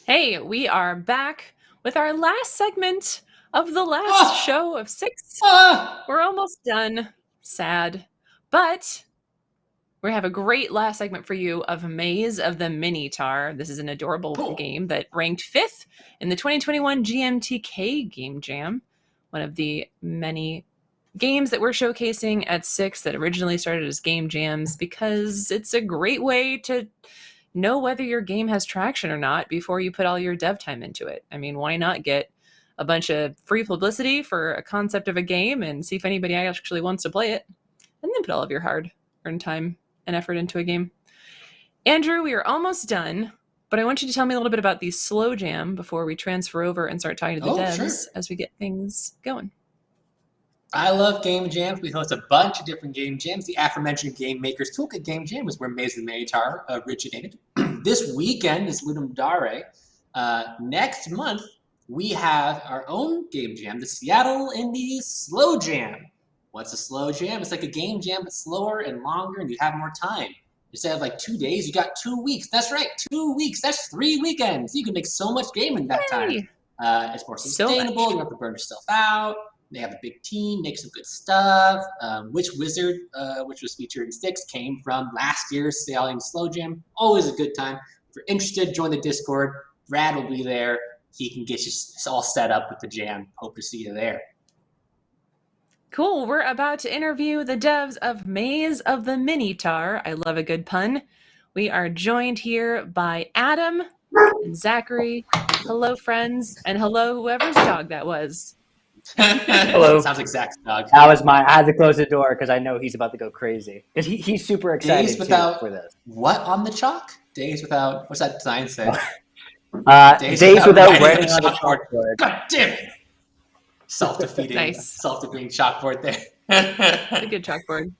Hey, we are back with our last segment of the last Ah, show of 6. ah. We're almost done. Sad. But we have a great last segment for you of Maze of the Mini-Taur. This is an adorable Cool. game that ranked 5th in the 2021 GMTK Game Jam, one of the many games that we're showcasing at 6 that originally started as game jams because it's a great way to know whether your game has traction or not before you put all your dev time into it. I mean, why not get a bunch of free publicity for a concept of a game and see if anybody actually wants to play it, and then put all of your hard earned time and effort into a game. Andrew, we are almost done, but I want you to tell me a little bit about the slow jam before we transfer over and start talking to the Oh, devs sure. as we get things going. I love game jams. We host a bunch of different game jams. The aforementioned Game Makers Toolkit Game Jam was where Maze of the Minotaur originated. This weekend is Ludum Dare. Next month, we have our own game jam, the Seattle Indie Slow Jam. What's a slow jam? It's like a game jam, but slower and longer, and you have more time. Instead of like 2 days, you got 2 weeks. That's right, 2 weeks. That's 3 weekends. You can make so much game in that time. Yay! It's more So sustainable. You much. don't have to burn yourself out. They have a big team, make some good stuff. Which Wizard, which was featured in Sticks, came from last year's Sailing Slow Jam. Always a good time. If you're interested, join the Discord. Brad will be there. He can get you all set up with the jam. Hope to see you there. Cool. We're about to interview the devs of Maze of the Minotaur. I love a good pun. We are joined here by Adam and Zachary. Hello, friends, and hello, whoever's dog that was. Hello. Sounds like Zach's dog. That was mine. I had to close the door because I know he's about to go crazy. Because he's super Days excited too without for this. what on the chalk? Days without, what's that sign say? Days Days without without writing on writing the on the chalkboard. chalkboard. God damn it! Self-defeating, Nice. self-defeating chalkboard there. It's a good chalkboard.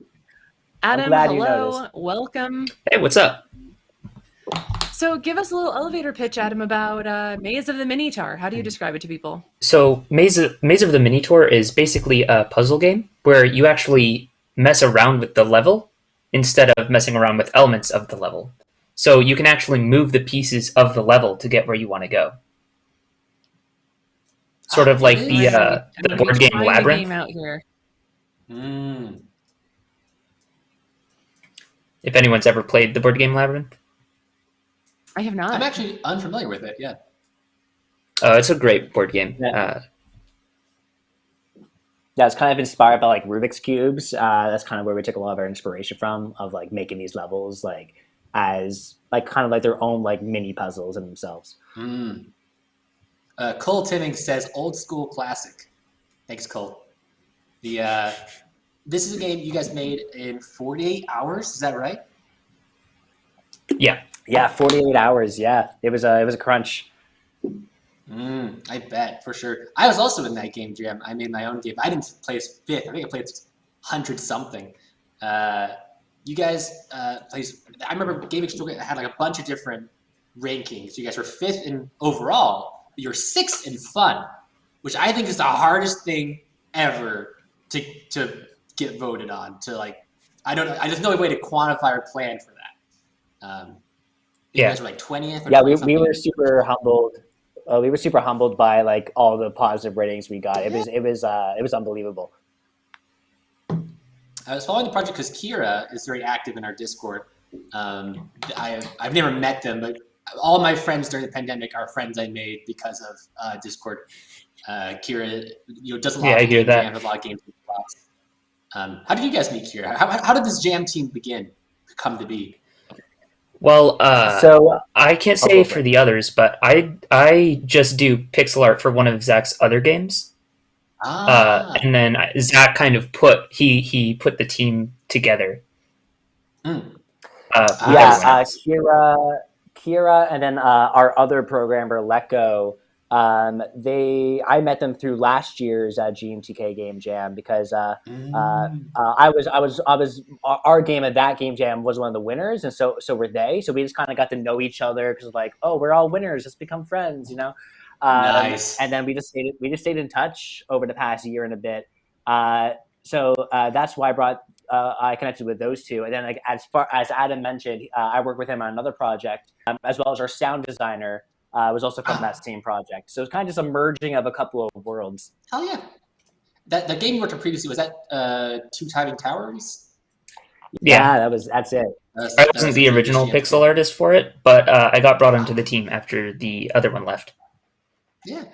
I'm Adam, glad you noticed. hello. Welcome. Hey, what's up? So, give us a little elevator pitch, Adam, about Maze of the Minotaur. How do you describe it to people? So, Maze of the Mini-Taur is basically a puzzle game where you actually mess around with the level instead of messing around with elements of the level. So you can actually move the pieces of the level to get where you want to go. Sort of It like is. I'm the going to be board game trying the Labyrinth. game out here. If anyone's ever played the board game Labyrinth. I have not. I'm actually unfamiliar with it, yeah. It's a great board game. Yeah, it's kind of inspired by like Rubik's cubes. That's kind of where we took a lot of our inspiration from, of like making these levels like as like kind of like their own like mini puzzles in themselves. Cole Timmings says old school classic. Thanks, Cole. This is a game you guys made in 48 hours. Is that right? Yeah. Yeah, 48 hours. Yeah, it was a crunch. I bet, for sure. I was also in that game jam. I made my own game. I didn't place fifth. I think I placed 100 something. You guys placed. I remember Game Exchange had like a bunch of different rankings. You guys were fifth in overall, but you're sixth in fun, which I think is the hardest thing ever to get voted on. To like, I don't know. There's no way to quantify or plan for that. You guys were like 20th. Or Yeah, 20 we were super humbled. We were super humbled by like all the positive ratings we got. It was unbelievable. I was following the project because Kira is very active in our Discord. I've never met them, but all my friends during the pandemic are friends I made because of Discord. Kira, does a lot of game jams, a lot of games. How did you guys meet Kira? How did this jam team come to be? Well, so I can't say for the others, but I just do pixel art for one of Zach's other games. And then Zach kind of put the team together. Kira, and then our other programmer Lecco. I met them through last year's GMTK Game Jam because our game at that game jam was one of the winners, and so were they. So we just kind of got to know each other because like, oh, we're all winners, let's become friends, you know. Nice. And then we just stayed in touch over the past year and a bit. So that's why I connected with those two. And then like as far as Adam mentioned, I work with him on another project, as well as our sound designer. was also from that same project. So it's kind of just a merging of a couple of worlds. Hell yeah. That game you worked on previously, was that Two Timing Towers? Yeah, that's it. I wasn't the original pixel artist for it, but I got brought onto the team after the other one left. Yeah.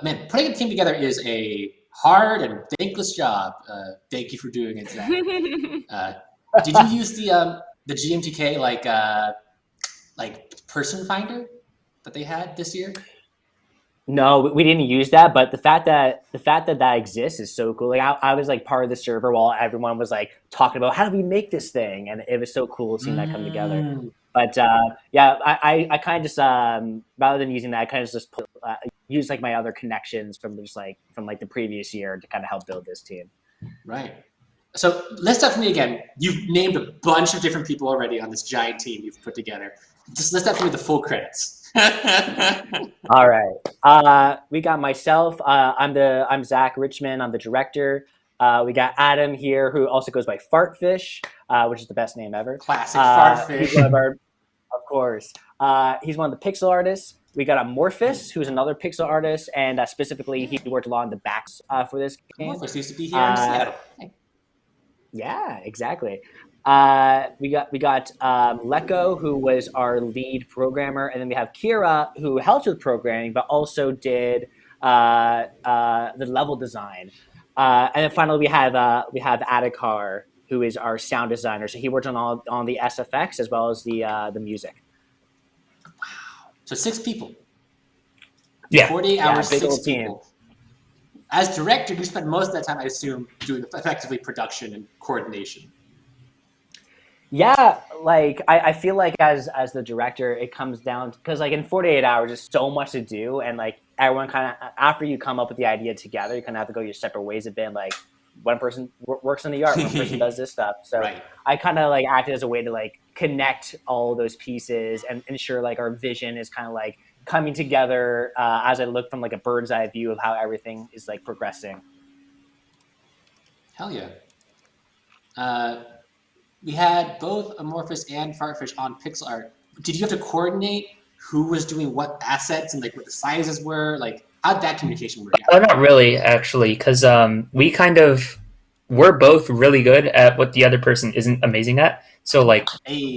Man, putting a team together is a hard and thankless job. Thank you for doing it, Zach. Did you use the GMTK like person finder that they had this year? No, we didn't use that, but the fact that that exists is so cool. Like I was like part of the server while everyone was like talking about how do we make this thing, and it was so cool seeing that come together. But yeah, I kind of just rather than using that, I kind of just use like my other connections from the previous year to kind of help build this team. Right. So list out for me again. You've named a bunch of different people already on this giant team you've put together. Just list out for me the full credits. All right. We got myself. I'm Zach Richmond. I'm the director. We got Adam here, who also goes by Fartfish, which is the best name ever. Classic Fartfish. He's one of our, of course. He's one of the pixel artists. We got Amorphous, who's another pixel artist, and specifically he worked a lot on the backs for this game. Amorphous used to be here in Seattle. Yeah, exactly. We got Leko, who was our lead programmer, and then we have Kira, who helped with programming, but also did the level design. And then finally, we have Adhikar, who is our sound designer. So he worked on the SFX as well as the music. Wow! So 6 people. Yeah. 48 hours, big 6 old team. people. As director, you spent most of that time, I assume, doing effectively production and coordination. Yeah, like I feel like as the director, it comes down because like in 48 hours, there's so much to do, and like everyone kind of after you come up with the idea together, you kind of have to go your separate ways a bit. Like one person works in the art, one person does this stuff. So right. I kind of like acted as a way to like connect all those pieces and ensure like our vision is kind of like coming together as I look from like a bird's eye view of how everything is like progressing. Hell yeah. We had both Amorphous and Fartfish on pixel art. Did you have to coordinate who was doing what assets and like what the sizes were? Like, how'd that communication work out? Oh, not really, actually, because we're both really good at what the other person isn't amazing at. So like,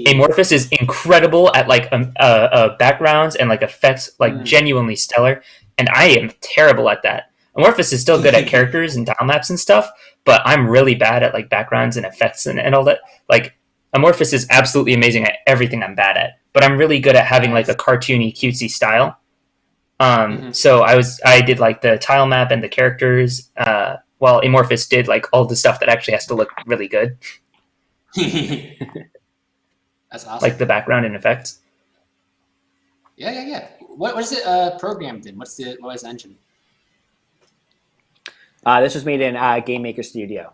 Amorphous is incredible at like backgrounds and like effects, like genuinely stellar, and I am terrible at that. Amorphous is still good at characters and time lapse and stuff, but I'm really bad at like backgrounds and effects and all that. Like Amorphous is absolutely amazing at everything I'm bad at, but I'm really good at having like a cartoony, cutesy style. So I did like the tile map and the characters, while Amorphous did like all the stuff that actually has to look really good. That's awesome. Like the background and effects. Yeah. What is it programmed in? What was the engine? This was made in Game Maker Studio.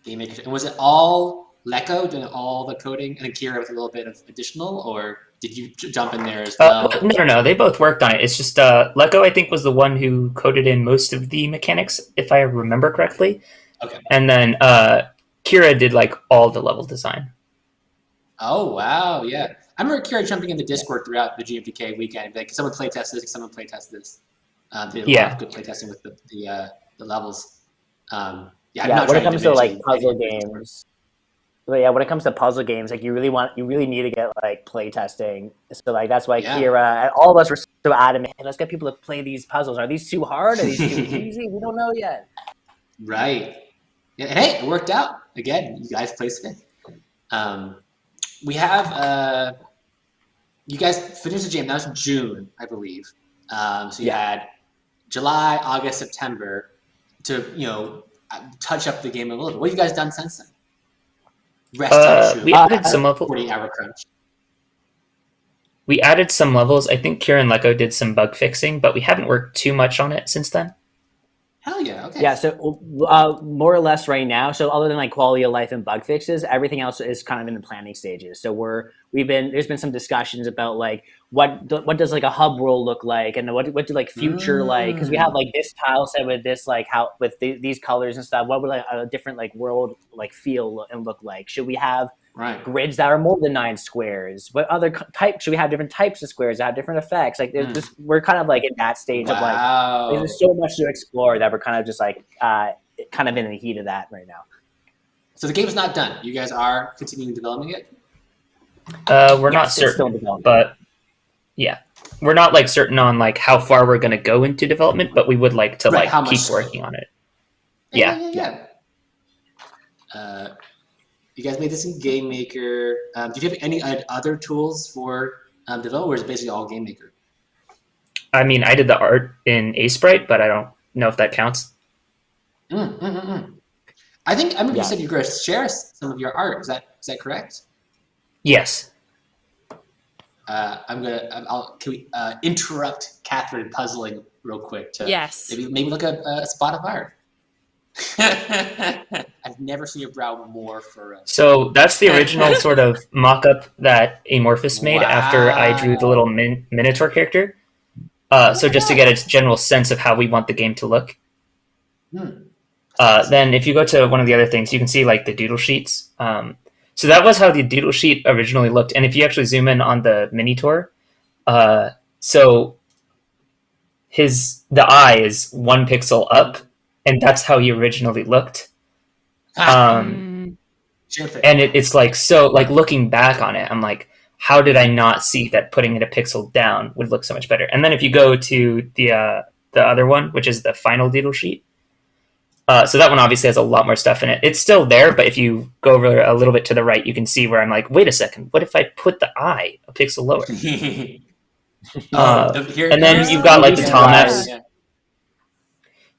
Game Maker. And was it all Leko doing all the coding and Akira with a little bit of additional, or did you jump in there as well? No. They both worked on it. It's just Leko, I think, was the one who coded in most of the mechanics, if I remember correctly. Okay. And then Kira did like all the level design. Oh wow, yeah. I remember Kira jumping in the Discord throughout the GMPK weekend. Like, someone playtest this, someone playtest this. They did a lot of good playtesting with the levels. When it comes to like puzzle games, when it comes to puzzle games, like you really need to get like playtesting. So like that's why Kira and all of us were so adamant. Hey, let's get people to play these puzzles. Are these too hard? Are these too easy? We don't know yet. Right. Yeah. And hey, it worked out. Again, you guys placed 5th. We have you guys finished the jam. That was June, I believe. So you had July, August, September to touch up the game a little bit. What have you guys done since then? We added some levels. 40-hour crunch. We added some levels. I think Kira and Leko did some bug fixing, but we haven't worked too much on it since then. Hell yeah, okay. Yeah, so more or less right now, so other than like quality of life and bug fixes, everything else is kind of in the planning stages. So there's been some discussions about like what does like a hub world look like, and what do like future like, because we have like this tile set with this like how with these colors and stuff. What would like a different like world like feel and look like? Should we have Right. grids that are more than 9 squares? What other types should we have? Different types of squares that have different effects. Like we're kind of like in that stage of like there's so much to explore that we're kind of just like kind of in the heat of that right now. So the game's not done. You guys are continuing developing it? We're not certain, but yeah, we're not like certain on like how far we're going to go into development, but we would like to like keep working on it. Yeah. You guys made this in Game Maker. Did you have any other tools for development, or is it basically all Game Maker? I mean, I did the art in Sprite, but I don't know if that counts. I think you said you're going to share some of your art. Is that correct? Yes. Can we interrupt Catherine puzzling real quick to maybe look at a spot of art? I've never seen your brow more for. So that's the original sort of mock-up that Amorphous made after I drew the little Mini-Taur character. So just to get a general sense of how we want the game to look. Then if you go to one of the other things, you can see like the doodle sheets. So that was how the doodle sheet originally looked. And if you actually zoom in on the Mini-Taur, so the eye is 1 pixel up, and that's how he originally looked. And it's like, so like looking back on it, I'm like, how did I not see that putting it a pixel down would look so much better? And then if you go to the other one, which is the final doodle sheet, so that one obviously has a lot more stuff in it. It's still there, but if you go over a little bit to the right, you can see where I'm like, wait a second, what if I put the eye a pixel lower? And then you've got like the tile maps.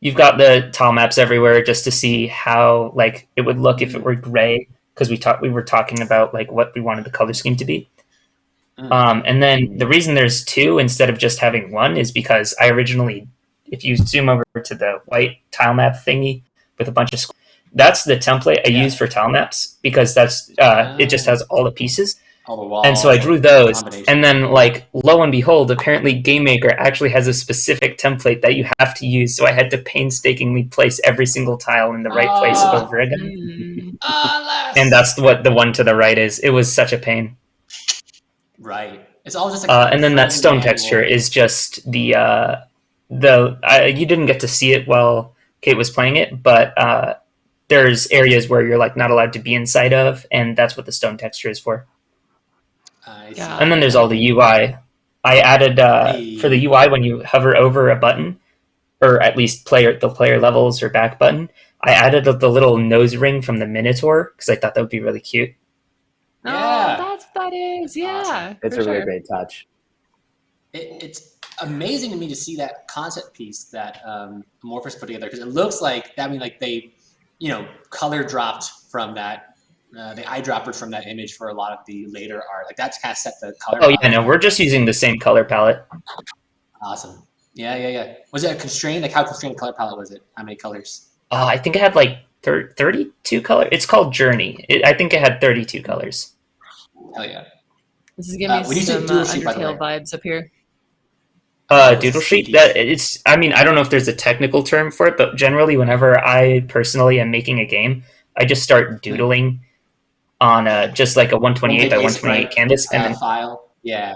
You've got the tile maps everywhere just to see how like it would look if it were gray, because we were talking about like what we wanted the color scheme to be. And then the reason there's 2 instead of just having 1 is because I originally, if you zoom over to the white tile map thingy with a bunch of that's the template I use for tile maps, because that's it just has all the pieces. All the walls, and so I drew those, and then like lo and behold, apparently Game Maker actually has a specific template that you have to use. So I had to painstakingly place every single tile in the right place over again. And that's what the one to the right is. It was such a pain. Right. It's all just like and then that stone texture is just you didn't get to see it while Kate was playing it, but there's areas where you're like not allowed to be inside of, and that's what the stone texture is for. And then there's all the UI. I added for the UI, when you hover over a button, or at least the player levels or back button, I added the little nose ring from the Mini-Taur because I thought that would be really cute. That is, yeah. Awesome. It's a really great touch. It's amazing to me to see that concept piece that Amorphous put together, because it looks like they, color dropped from that. The eyedroppers from that image for a lot of the later art. Like that's kind of set the color. Oh yeah, no, we're just using the same color palette. Awesome. Yeah. Was it a constraint? Like how constrained color palette was it? How many colors? I think it had like 32 colors. It's called Journey. I think it had 32 colors. Hell yeah. This is giving me some Undertale vibes up here. Doodle sheet. I don't know if there's a technical term for it, but generally, whenever I personally am making a game, I just start doodling on just like a 128 by 128 canvas, and then file. Yeah.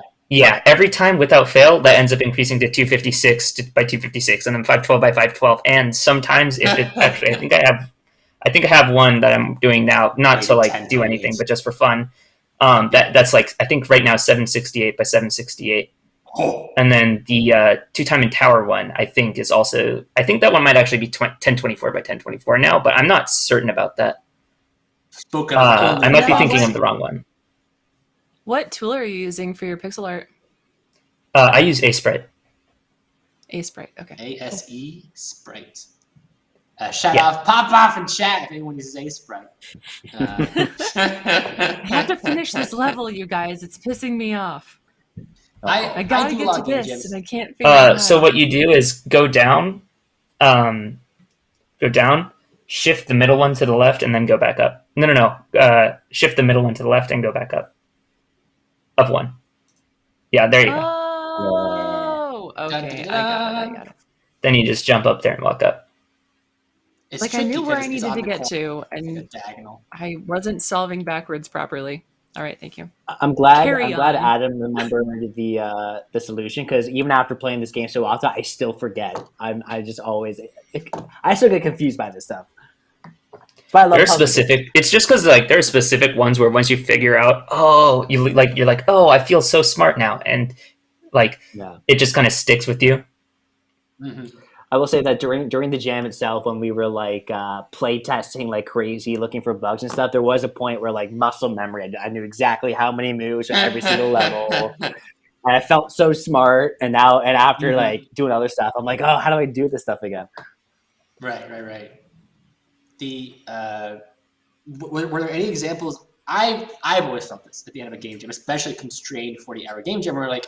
Every time without fail, that ends up increasing to 256 by 256, and then 512 by 512. And sometimes, if it actually, I think I have one that I'm doing now, not to like do anything, but just for fun. That's like, I think right now 768 by 768. And then the 2 in tower one, I think is also, I think that one might actually be 1024 by 1024 now, but I'm not certain about that. I might be thinking of the wrong one. What tool are you using for your pixel art? I use Sprite. Sprite, okay. ASE Sprite. Pop off in chat if anyone uses Sprite. I have to finish this level, you guys. It's pissing me off. I gotta get to this, and I can't figure it out. So what you do is go down, shift the middle one to the left, and then go back up. No. Shift the middle one to the left and go back up. Up 1. Yeah, there you go. Oh, okay. I got it. Then you just jump up there and walk up. It's Like I tricky knew where because I it's needed on to the get corner, to, like and a diagonal. I wasn't solving backwards properly. All right, thank you. I'm glad Carry on. Adam remembered the solution, because even after playing this game so often, I still forget. I just always I still get confused by this stuff. But I love There's puzzle specific. games. It's just because like there's specific ones where once you figure out, oh, you're like, oh, I feel so smart now, and like Yeah. it just kind of sticks with you. Mm-hmm. I will say that during the jam itself, when we were like play testing like crazy, looking for bugs and stuff, there was a point where like muscle memory, I knew exactly how many moves for every single level, and I felt so smart. And after like doing other stuff, I'm like, oh, how do I do this stuff again? Right. The were there any examples? I've always felt this at the end of a game jam, especially constrained 40-hour game jam, where like,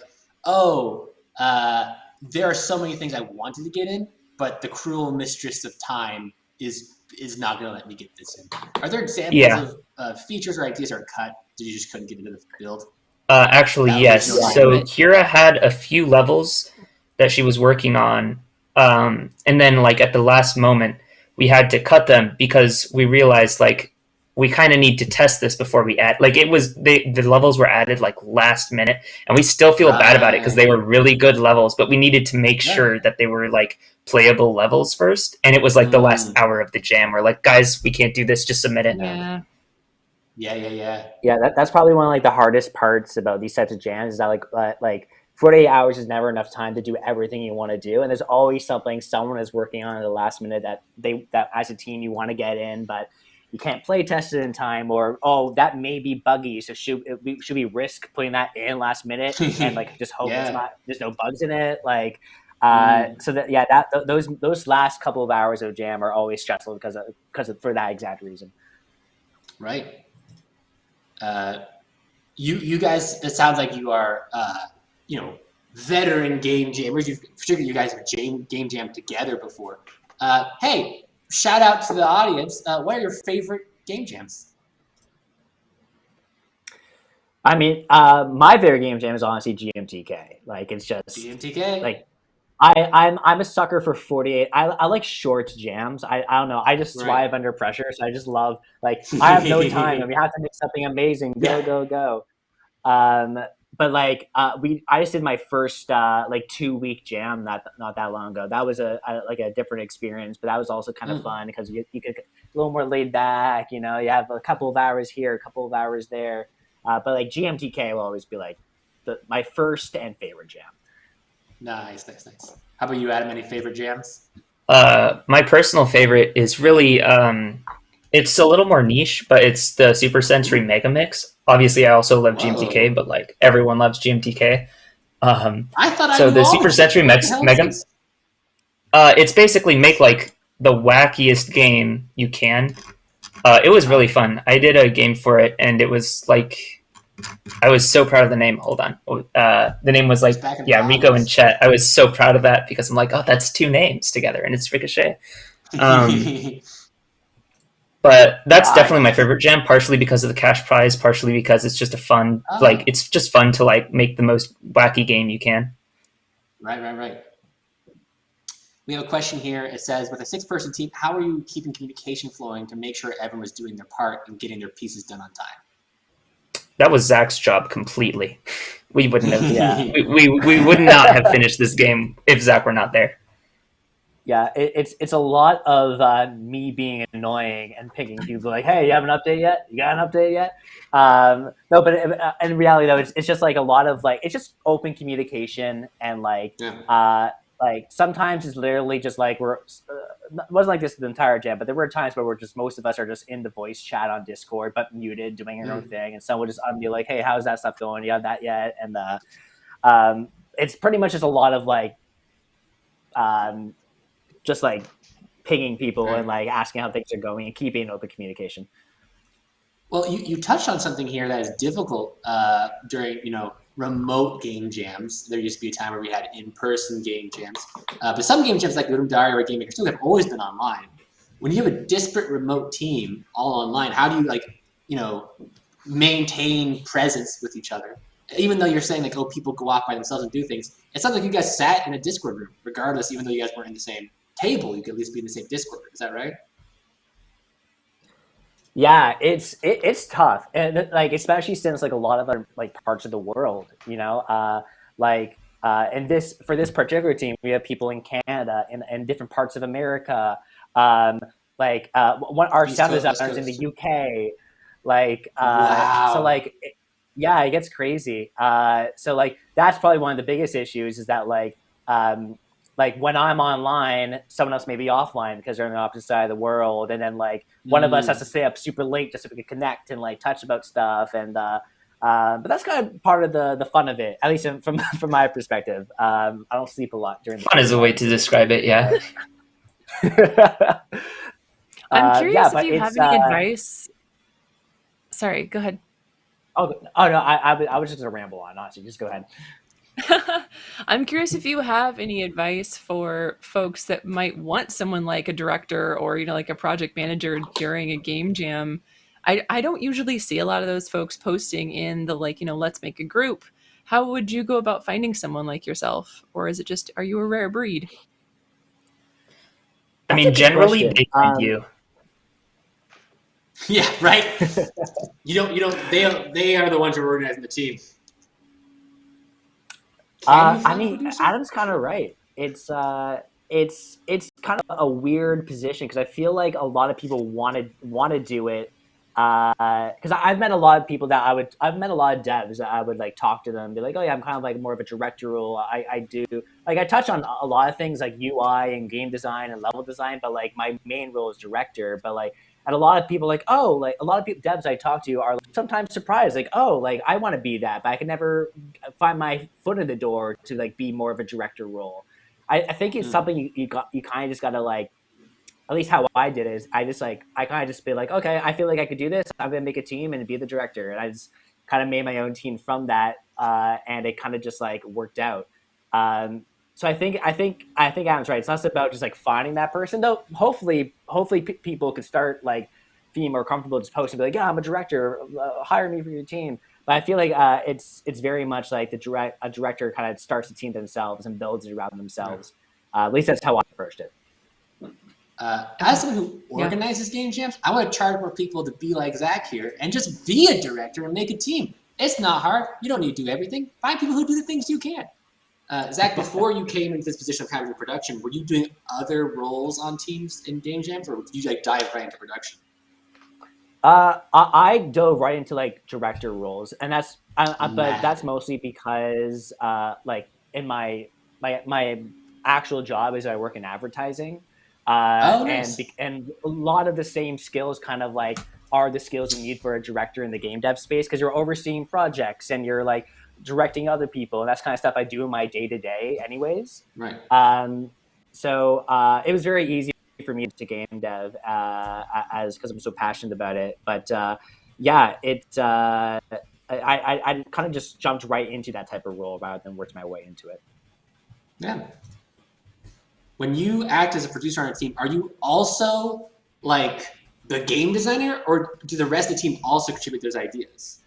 there are so many things I wanted to get in, but the cruel mistress of time is not going to let me get this in. Are there examples of features or ideas that are cut that you just couldn't get into the build? Actually, yes. original So game? Kira had a few levels that she was working on, and then like at the last moment, we had to cut them because we realized like we kind of need to test this before we add. Like it was the levels were added like last minute, and we still feel bad about it because they were really good levels, but we needed to make sure that they were like playable levels first. And it was like the last hour of the jam. We're like, guys, we can't do this. Just submit it. Yeah. Yeah, that's probably one of like the hardest parts about these types of jams, is that like 48 hours is never enough time to do everything you want to do, and there's always something someone is working on at the last minute that as a team you want to get in, but you can't play test it in time, or that may be buggy, so should we risk putting that in last minute and like just hope it's not, there's no bugs in it, like so that those last couple of hours of jam are always stressful because for that exact reason. Right. You guys, it sounds like you are veteran game jammers. Particularly you guys have game jammed together before. Hey, shout out to the audience. What are your favorite game jams? I mean, my favorite game jam is honestly GMTK. Like it's just GMTK. Like I'm a sucker for 48. I like short jams. I don't know. I just thrive under pressure. So I just love, like, I have no time and we have to make something amazing. Go. But like I just did my first like 2-week jam not that long ago. That was a different experience, but that was also kind of fun because you could a little more laid back. You have a couple of hours here, a couple of hours there. But like GMTK will always be like my first and favorite jam. Nice. How about you, Adam? Any favorite jams? My personal favorite is really it's a little more niche, but it's the Super Sensory Mega Mix. Obviously, I also love GMTK, but like everyone loves GMTK. I thought so I knew the all Super Sensory Mega. It's basically make like the wackiest game you can. It was really fun. I did a game for it, and it was like I was so proud of the name. Hold on. The name was like, Rico and Chet. I was so proud of that because I'm like, oh, that's 2 names together and it's Ricochet. But that's definitely my favorite jam, partially because of the cash prize, partially because it's just a fun, like, it's just fun to like make the most wacky game you can. Right. We have a question here. It says, with a 6-person team, how are you keeping communication flowing to make sure everyone was doing their part and getting their pieces done on time? That was Zach's job completely. We wouldn't have. we would not have finished this game if Zach were not there. Yeah, it's a lot of me being annoying and picking people like, hey, you have an update yet? You got an update yet? No, but in reality though, it's just like a lot of like, it's just open communication and like like sometimes it's literally just like it wasn't like this the entire jam, but there were times where most of us are just in the voice chat on Discord, but muted, doing our own thing, and someone would just be like, hey, how's that stuff going? You have that yet? And it's pretty much just a lot of like just like pinging people and like asking how things are going and keeping open communication. Well, you touched on something here that is difficult during remote game jams. There used to be a time where we had in-person game jams, but some game jams like Ludum Dare or Game Maker 2 have always been online. When you have a disparate remote team all online, how do you maintain presence with each other? Even though you're saying like, oh, people go off by themselves and do things, it sounds like you guys sat in a Discord room, regardless. Even though you guys weren't in the same table, you could at least be in the same Discord. Is that right? Yeah, it's tough, and like especially since like a lot of other like parts of the world, and this for this particular team, we have people in Canada and different parts of America. Um, one our East sound Coast, West designers in the Coast. UK, Wow. yeah, it gets crazy. So like that's probably one of the biggest issues is that like when I'm online, someone else may be offline because they're on the opposite side of the world, and then like one of us has to stay up super late just so we can connect and like touch about stuff. But that's kind of part of the fun of it, at least from my perspective. I don't sleep a lot during the Fun is a way to describe it. Yeah. I'm Yeah, curious if but you have it's any advice. Sorry, go ahead. oh no, I was just gonna ramble on. Honestly, just go ahead. I'm curious if you have any advice for folks that might want someone like a director or, like a project manager during a game jam. I don't usually see a lot of those folks posting in the let's make a group. How would you go about finding someone like yourself? Or is it just, are you a rare breed? I That's a mean, good generally question. they find you. Yeah, right. You don't. They are the ones who are organizing the team. Can you I find a mean, producer? Adam's kind of right. It's kind of a weird position because I feel like a lot of people want to do it. Because I've met a lot of people that I've met a lot of devs that I would like talk to them and be like, oh yeah, I'm kind of like more of a director role. I do like I touch on a lot of things like UI and game design and level design, but like my main role is director. But like and a lot of people like, oh, like a lot of people devs I talk to are like, sometimes surprised, like, oh, like I want to be that, but I can never find my foot in the door to like be more of a director role. I think it's something you kind of just gotta like. At least how I did is I kind of just be like, okay, I feel like I could do this. I'm gonna make a team and be the director, and I just kind of made my own team from that, and it kind of just like worked out. So I think Adam's right. It's not about just like finding that person, though. Hopefully people could start like being more comfortable just posting, be like, yeah, I'm a director, hire me for your team. But I feel like it's very much like a director kind of starts the team themselves and builds it around themselves. At least that's how I approached it. As someone who Yeah. organizes game jams, I want to charge more people to be like Zach here and just be a director and make a team. It's not hard. You don't need to do everything. Find people who do the things you can. Zach, before you came into this position of having production, were you doing other roles on teams in game jams, or did you like dive right into production? I dove right into like director roles, and but that's mostly because like in my actual job is I work in advertising, Nice. and a lot of the same skills kind of like are the skills you need for a director in the game dev space because you're overseeing projects and you're like directing other people, and that's kind of stuff I do in my day to day, anyways. Right. So it was very easy for me to game dev as because I'm so passionate about it. But yeah, I kind of just jumped right into that type of role rather than worked my way into it. Yeah. When you act as a producer on a team, are you also like the game designer, or do the rest of the team also contribute those ideas?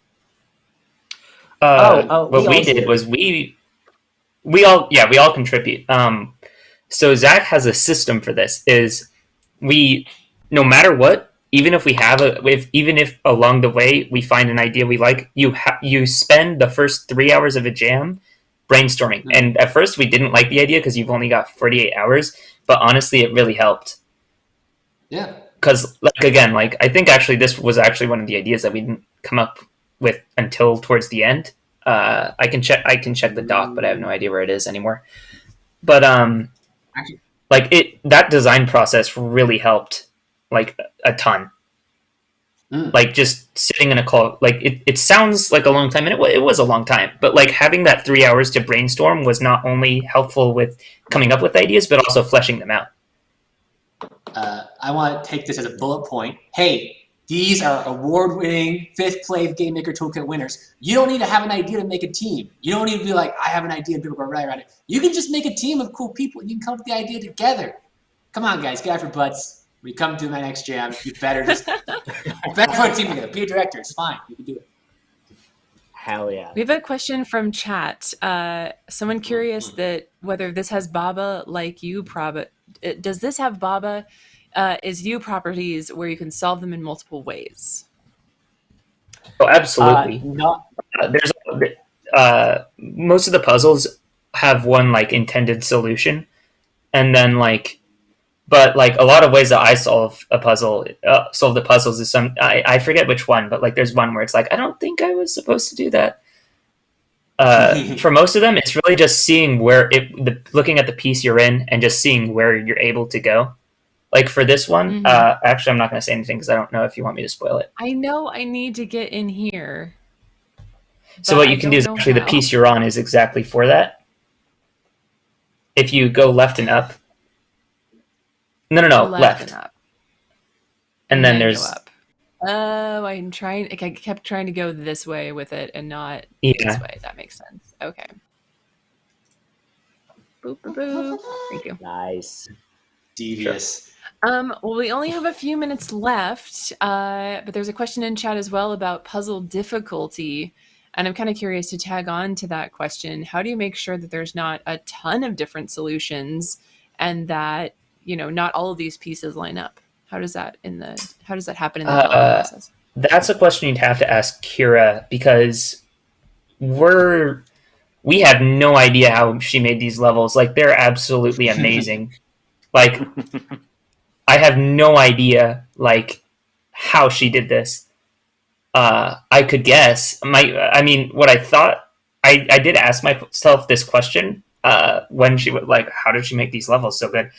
What we did was we all contribute. So Zach has a system for this. Is we no matter what, even if we have even if along the way we find an idea we like, you spend the first 3 hours of a jam brainstorming. Mm-hmm. And at first we didn't like the idea because you've only got 48 hours, but honestly, it really helped. Yeah. Because I think actually this was actually one of the ideas that we didn't come up with until towards the end. I can check the doc, but I have no idea where it is anymore. But that design process really helped like a ton. Like just sitting in a call, like it sounds like a long time, and it was a long time, but like having that 3 hours to brainstorm was not only helpful with coming up with ideas, but also fleshing them out. I want to take this as a bullet point. Hey, these are award-winning 5th place Game Maker Toolkit winners. You don't need to have an idea to make a team. You don't need to be like, I have an idea and people go right around it. You can just make a team of cool people and you can come up with the idea together. Come on, guys, get off your butts. When you come to my next jam, you better put a team together. Be a director. It's fine. You can do it. Hell yeah. We have a question from chat. Someone curious that whether this has Baba like you, Prabha. Does this have Baba is U properties where you can solve them in multiple ways. Oh, absolutely. Not. There's most of the puzzles have one like intended solution, and then like, but like a lot of ways that I solve the puzzles is I forget which one, but like there's one where it's like I don't think I was supposed to do that. For most of them, it's really just seeing looking at the piece you're in and just seeing where you're able to go. Like for this one, actually, I'm not going to say anything because I don't know if you want me to spoil it. I know I need to get in here. So what you can do is actually the piece you're on is exactly for that. If you go left and up. No, left. And up. And then there's... Up. Oh, I kept trying to go this way with it and not this way. That makes sense. Okay. Boop, boop, boop. Thank you. Nice. Devious. Well, we only have a few minutes left, but there's a question in chat as well about puzzle difficulty. And I'm kind of curious to tag on to that question. How do you make sure that there's not a ton of different solutions and that, not all of these pieces line up? How does that happen in the process? That's a question you'd have to ask Kira, because we have no idea how she made these levels. Like, they're absolutely amazing. Like, I have no idea like how she did this. I could guess. What I thought, I did ask myself this question when she would like, how did she make these levels so good?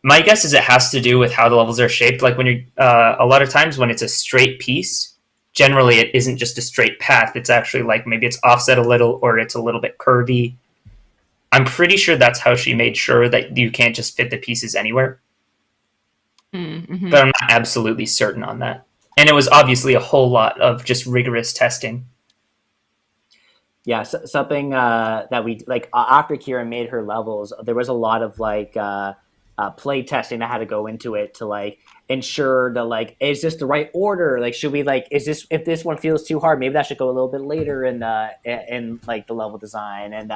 My guess is it has to do with how the levels are shaped. Like when you're a lot of times when it's a straight piece, generally it isn't just a straight path. It's actually like maybe it's offset a little or it's a little bit curvy. I'm pretty sure that's how she made sure that you can't just fit the pieces anywhere. Mm-hmm. But I'm not absolutely certain on that. And it was obviously a whole lot of just rigorous testing. Yeah, something that we like after Kira made her levels, there was a lot of like play testing that had to go into it to like ensure that like, is this the right order? Like, should we like, if this one feels too hard, maybe that should go a little bit later in like the level design, and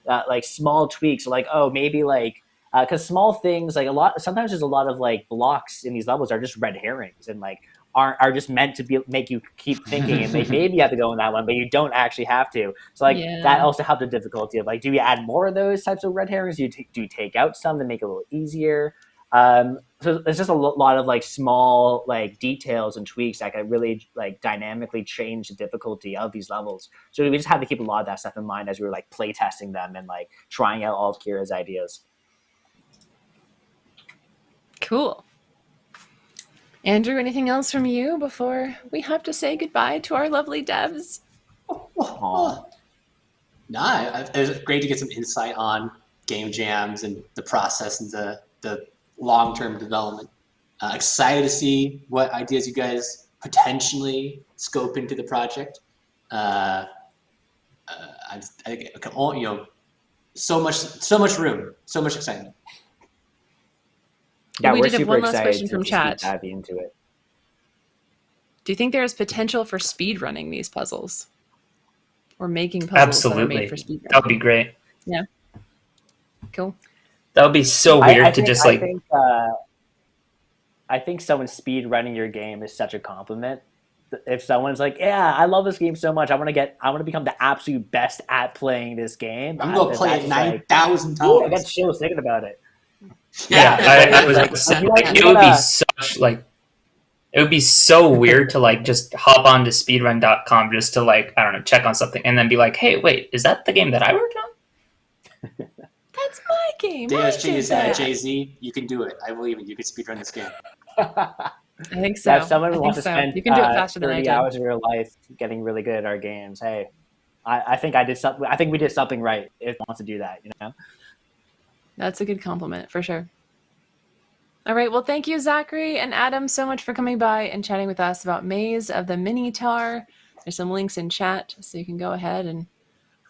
like small tweaks like, oh, maybe like because small things like sometimes there's a lot of like blocks in these levels are just red herrings and like are just meant to make you keep thinking and like maybe you have to go in that one, but you don't actually have to. So like that also helped the difficulty of like, do you add more of those types of red herrings? Do you take out some to make it a little easier? So it's just a lot of like small like details and tweaks that can really like dynamically change the difficulty of these levels. So we just had to keep a lot of that stuff in mind as we were like play testing them and like trying out all of Kira's ideas. Cool. Andrew, anything else from you before we have to say goodbye to our lovely devs? It was great to get some insight on game jams and the process and the long-term development. Excited to see what ideas you guys potentially scope into the project. I think so much room, so much excitement. Yeah, we we're did have super one last excited question from chat. Diving into it. Do you think there is potential for speed running these puzzles, or making puzzles that are made for speed running? That would be great. Yeah. Cool. That would be so weird to just like. I think someone speed running your game is such a compliment. If someone's like, "Yeah, I love this game so much, I want to become the absolute best at playing this game. I'm gonna play it 9,000 times." I got chills thinking about it. Yeah, I was like, it would be such like, it would be so weird to like just hop onto speedrun.com just to like, I don't know, check on something and then be like, hey, wait, is that the game that I worked on? That's my game. Jay-Z, you can do it. I believe it. You can speedrun this game. I think so. If someone wants to spend you can do it faster than 30 hours of your life getting really good at our games, hey, I think I did something. I think we did something right. If wants to do that, That's a good compliment for sure. All right. Well, thank you, Zachary and Adam, so much for coming by and chatting with us about Maze of the Mini-Taur. There's some links in chat so you can go ahead and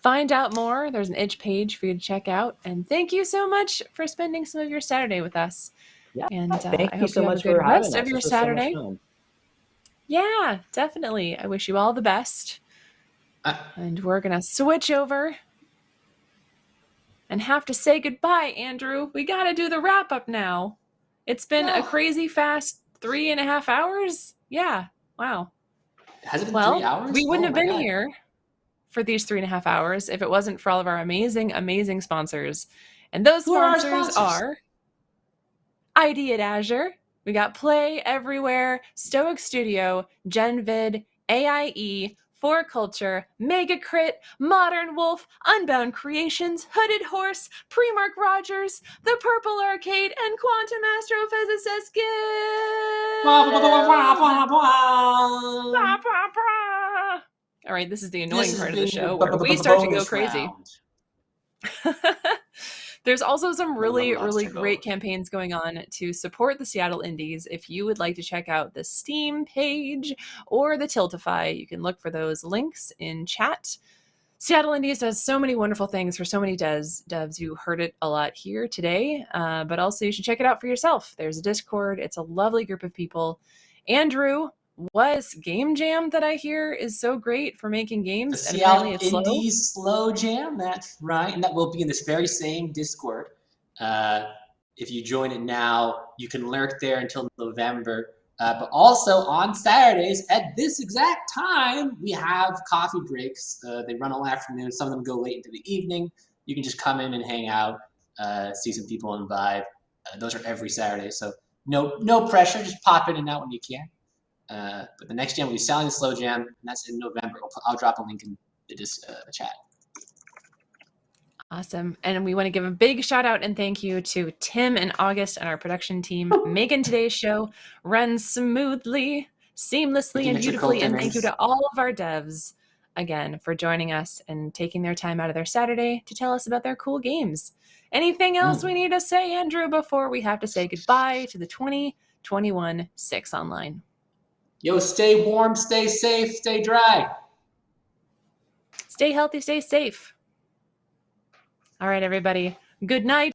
find out more. There's an itch page for you to check out. And thank you so much for spending some of your Saturday with us. Yeah. And thank I you hope so you much have a good for having rest us. of your This was Saturday. So much fun. Yeah, definitely. I wish you all the best. And we're going to switch over and have to say goodbye, Andrew. We got to do the wrap up now. It's been a crazy fast 3.5 hours. Yeah. Wow. Has it been 3 hours? We wouldn't have been God. here for these 3.5 hours if it wasn't for all of our amazing, amazing sponsors. And those sponsors are ID at Azure. We got Play Everywhere, Stoic Studio, GenVid, AIE, For Culture, Mega Crit, Modern Wolf, Unbound Creations, Hooded Horse, Premark Rogers, The Purple Arcade, and Quantum Astrophysicist Guild. All right, this is the annoying part of the show where we start to go crazy. There's also some really, really great campaigns going on to support the Seattle Indies. If you would like to check out the Steam page or the Tiltify, you can look for those links in chat. Seattle Indies does so many wonderful things for so many devs. You heard it a lot here today, but also you should check it out for yourself. There's a Discord. It's a lovely group of people. Andrew was Game Jam that I hear is so great for making games. The Seattle Indies Slow Jam, that's right. And that will be in this very same Discord. If you join it now, you can lurk there until November. But also on Saturdays at this exact time, we have coffee breaks. They run all afternoon. Some of them go late into the evening. You can just come in and hang out, see some people and vibe. Those are every Saturday. So no pressure. Just pop in and out when you can. But the next jam will be Selling the Slow Jam, and that's in November. I'll drop a link in the chat. Awesome. And we want to give a big shout out and thank you to Tim and August and our production team, making today's show run smoothly, seamlessly, and beautifully. And thank you to all of our devs, again, for joining us and taking their time out of their Saturday to tell us about their cool games. Anything else we need to say, Andrew, before we have to say goodbye to the 2021 6 Online? Yo, stay warm, stay safe, stay dry. Stay healthy, stay safe. All right, everybody. Good night.